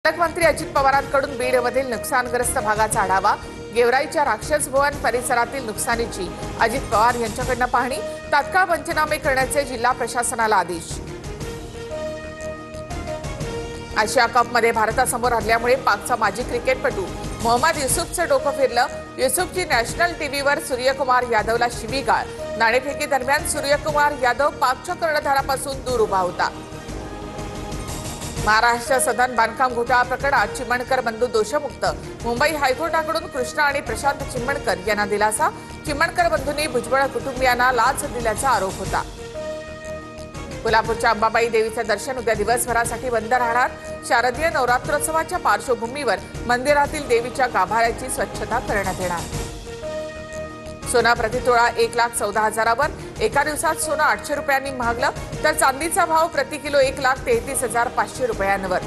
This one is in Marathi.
पालकमंत्री अजित पवारांकडून बीडमधील नुकसानग्रस्त भागाचा आढावा। गेवराईच्या राक्षस भवन परिसरातील नुकसानीची अजित पवार यांच्याकडून पाहणी। तात्काळ पंचनामे करण्याचे जिल्हा प्रशासनाला आदेश। आशिया कपमध्ये भारतासमोर हरल्यामुळे पाकचा माजी क्रिकेटपटू मोहम्मद युसूफचं डोकं फिरलं। युसूफची नॅशनल टीव्हीवर सूर्यकुमार यादवला शिवीगाळ। नाणेफेकी दरम्यान सूर्यकुमार यादव पाकच्या कर्णधारापासून दूर उभा होता। महाराष्ट्र सदन बांधकाम घोटाळा प्रकरणात चिमणकर बंधू दोषमुक्त। मुंबई हायकोर्टाकडून कृष्णा आणि प्रशांत चिमणकर यांना दिलासा। चिमणकर बंधूंनी भुजबळ कुटुंबियांना लाच दिल्याचा आरोप होता। कोल्हापूरच्या अंबाबाई देवीचे दर्शन उद्या दिवसभरासाठी बंद राहणार। शारदीय नवरात्रोत्सवाच्या पार्श्वभूमीवर मंदिरातील देवीच्या गाभाऱ्याची स्वच्छता करण्यात येणार। सोना प्रतितोळा 1,14,000वर। एका दिवसात सोनं 800 रुपयांनी महागलं, तर चांदीचा भाव प्रति किलो 1,33,500 रुपयांवर।